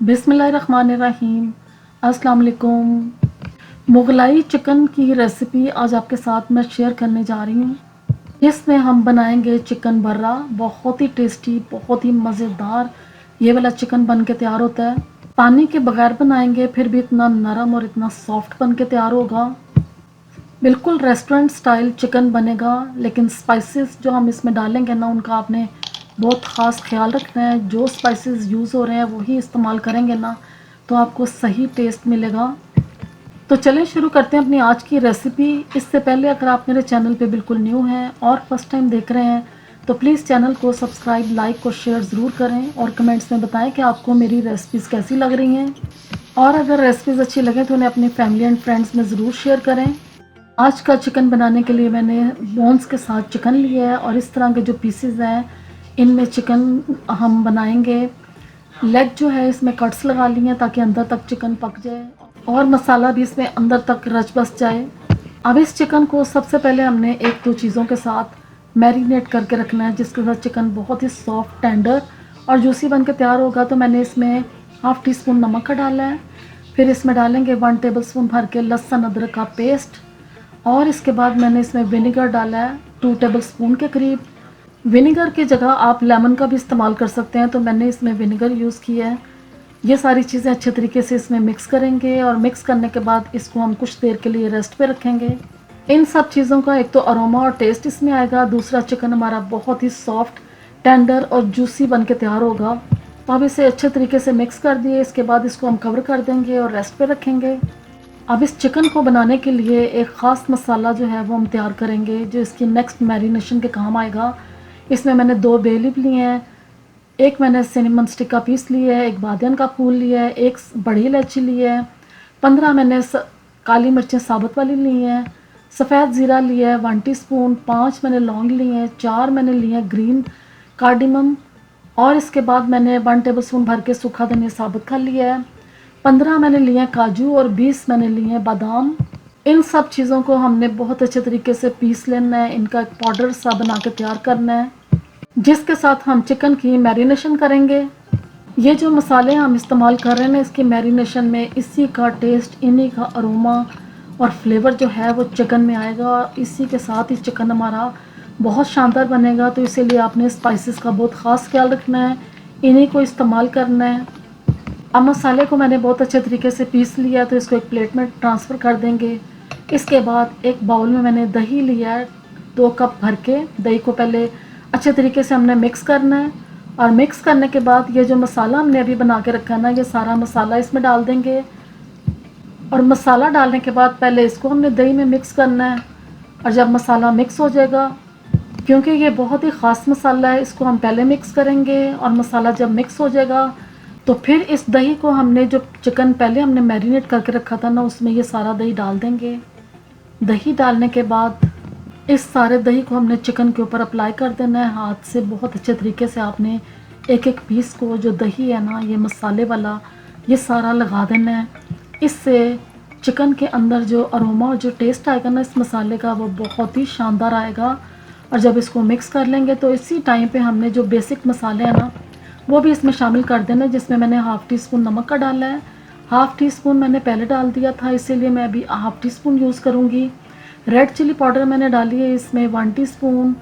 बिस्मिल्लाहिर्रहमानिर्रहीम। अस्सलाम वालेकुम। मुगलाई चिकन की रेसिपी आज आपके साथ मैं शेयर करने जा रही हूँ। इसमें हम बनाएंगे चिकन बर्रा। बहुत ही टेस्टी, बहुत ही मज़ेदार ये वाला चिकन बन के तैयार होता है। पानी के बगैर बनाएंगे फिर भी इतना नरम और इतना सॉफ्ट बन के तैयार होगा। बिल्कुल रेस्टोरेंट स्टाइल चिकन बनेगा, लेकिन स्पाइसेस जो हम इसमें डालेंगे ना उनका आपने बहुत ख़ास ख्याल रखना है। जो स्पाइसेस यूज़ हो रहे हैं वही इस्तेमाल करेंगे ना तो आपको सही टेस्ट मिलेगा। तो चलें शुरू करते हैं अपनी आज की रेसिपी। इससे पहले अगर आप मेरे चैनल पे बिल्कुल न्यू हैं और फर्स्ट टाइम देख रहे हैं तो प्लीज़ चैनल को सब्सक्राइब, लाइक और शेयर ज़रूर करें और कमेंट्स में बताएं कि आपको मेरी रेसिपीज़ कैसी लग रही हैं। और अगर रेसिपीज़ अच्छी लगें तो उन्हें अपनी फैमिली एंड फ्रेंड्स में ज़रूर शेयर करें। आज का चिकन बनाने के लिए मैंने बोन्स के साथ चिकन लिया है और इस तरह के जो पीसेस हैं इनमें चिकन हम बनाएंगे। लेग जो है इसमें कट्स लगा लिए हैं ताकि अंदर तक चिकन पक जाए और मसाला भी इसमें अंदर तक रच बस जाए। अब इस चिकन को सबसे पहले हमने एक दो चीज़ों के साथ मैरिनेट करके रखना है, जिसके साथ चिकन बहुत ही सॉफ्ट, टेंडर और जूसी बन के तैयार होगा। तो मैंने इसमें हाफ़ टी स्पून नमक का डाला है। फिर इसमें डालेंगे 1 टेबलस्पून भर के लहसुन अदरक का पेस्ट और इसके बाद मैंने इसमें विनेगर डाला है 2 टेबलस्पून के करीब। विनेगर की जगह आप लेमन का भी इस्तेमाल कर सकते हैं, तो मैंने इसमें विनेगर यूज़ किया है। ये सारी चीज़ें अच्छे तरीके से इसमें मिक्स करेंगे और मिक्स करने के बाद इसको हम कुछ देर के लिए रेस्ट पे रखेंगे। इन सब चीज़ों का एक तो अरोमा और टेस्ट इसमें आएगा, दूसरा चिकन हमारा बहुत ही सॉफ्ट, टेंडर और जूसी बन के तैयार होगा। तो अब इसे अच्छे तरीके से मिक्स कर दिए। इसके बाद इसको हम कवर कर देंगे और रेस्ट पे रखेंगे। अब इस चिकन को बनाने के लिए एक ख़ास मसाला जो है वो हम तैयार करेंगे, जो इसकी नेक्स्ट मैरिनेशन के काम आएगा। इसमें मैंने 2 बे लीफ लिए हैं, एक मैंने सिनेमन स्टिक का पीस लिया है, एक बादियन का फूल लिया है, एक बड़ी इलायची ली है, 15 मैंने काली मिर्चें साबुत वाली ली हैं, सफ़ेद ज़ीरा लिया है 1 टीस्पून, 5 मैंने लौंग लिए हैं, 4 मैंने लिए हैं ग्रीन कार्डिमम और इसके बाद मैंने 1 टेबलस्पून भर के सूखा धनिया साबुत का लिया है, 15 मैंने लिए हैं काजू और 20 मैंने लिए हैं बादाम। इन सब चीज़ों को हमने बहुत अच्छे तरीके से पीस लेना है, इनका एक पाउडर सा बना के तैयार करना है, जिसके साथ हम चिकन की मैरिनेशन करेंगे। ये जो मसाले हम इस्तेमाल कर रहे हैं इसकी मैरिनेशन में इसी का टेस्ट, इन्हीं का अरोमा और फ्लेवर जो है वो चिकन में आएगा और इसी के साथ ही चिकन हमारा बहुत शानदार बनेगा। तो इसीलिए आपने स्पाइसेस का बहुत ख़ास ख्याल रखना है, इन्हीं को इस्तेमाल करना है। अब मसाले को मैंने बहुत अच्छे तरीके से पीस लिया, तो इसको एक प्लेट में ट्रांसफ़र कर देंगे। इसके बाद एक बाउल में मैंने दही लिया है 2 कप भर के। दही को पहले अच्छे तरीके से हमने मिक्स करना है और मिक्स करने के बाद ये जो मसाला हमने अभी बना के रखा है ना, ये सारा मसाला इसमें डाल देंगे। और मसाला डालने के बाद पहले इसको हमने दही में मिक्स करना है और जब मसाला मिक्स हो जाएगा, क्योंकि ये बहुत ही ख़ास मसाला है, इसको हम पहले मिक्स करेंगे और मसाला जब मिक्स हो जाएगा तो फिर इस दही को हमने जो चिकन पहले हमने मैरिनेट करके रखा था ना उसमें ये सारा दही डाल देंगे। दही डालने के बाद इस सारे दही को हमने चिकन के ऊपर अप्लाई कर देना है हाथ से। बहुत अच्छे तरीके से आपने एक एक पीस को जो दही है ना ये मसाले वाला ये सारा लगा देना है। इससे चिकन के अंदर जो अरोमा और जो टेस्ट आएगा ना इस मसाले का वो बहुत ही शानदार आएगा। और जब इसको मिक्स कर लेंगे तो इसी टाइम पे हमने जो बेसिक मसाले हैं ना वो भी इसमें शामिल कर देना है, जिसमें मैंने हाफ़ टी स्पून नमक का डाला है। हाफ़ टी स्पून मैंने पहले डाल दिया था, इसीलिए मैं अभी हाफ़ टी स्पून यूज़ करूँगी। रेड चिली पाउडर मैंने डाली है इसमें 1 टीस्पून,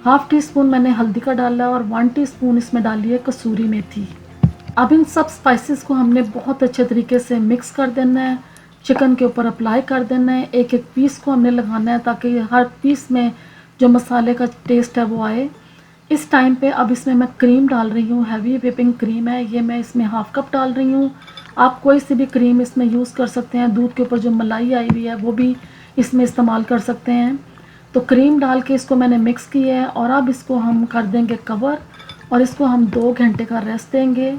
हाफ़ टी स्पून मैंने हल्दी का डाला और 1 टीस्पून इसमें डाली है कसूरी मेथी। अब इन सब स्पाइसेस को हमने बहुत अच्छे तरीके से मिक्स कर देना है, चिकन के ऊपर अप्लाई कर देना है। एक एक पीस को हमने लगाना है ताकि हर पीस में जो मसाले का टेस्ट है वो आए। इस टाइम पे अब इसमें मैं क्रीम डाल रही हूँ, हैवी व्हिपिंग क्रीम है ये, मैं इसमें हाफ़ कप डाल रही हूँ। आप कोई सी भी क्रीम इसमें यूज़ कर सकते हैं, दूध के ऊपर जो मलाई आई हुई है वो भी इसमें इस्तेमाल कर सकते हैं। तो क्रीम डाल के इसको मैंने मिक्स किया है और अब इसको हम कर देंगे कवर और इसको हम 2 घंटे का रेस्ट देंगे।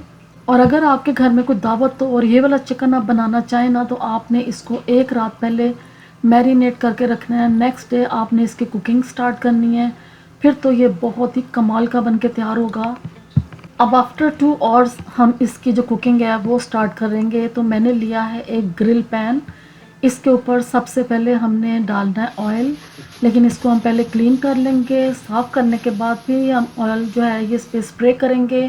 और अगर आपके घर में कोई दावत हो और ये वाला चिकन आप बनाना चाहें ना तो आपने इसको एक रात पहले मैरिनेट करके रखना है। नेक्स्ट डे आपने इसकी कुकिंग स्टार्ट करनी है, फिर तो ये बहुत ही कमाल का बन के तैयार होगा। अब आफ्टर 2 आवर्स हम इसकी जो कुकिंग है वो स्टार्ट करेंगे। तो मैंने लिया है एक ग्रिल पैन, इसके ऊपर सबसे पहले हमने डालना है ऑयल, लेकिन इसको हम पहले क्लीन कर लेंगे। साफ़ करने के बाद फिर हम ऑयल जो है ये इस पर स्प्रे करेंगे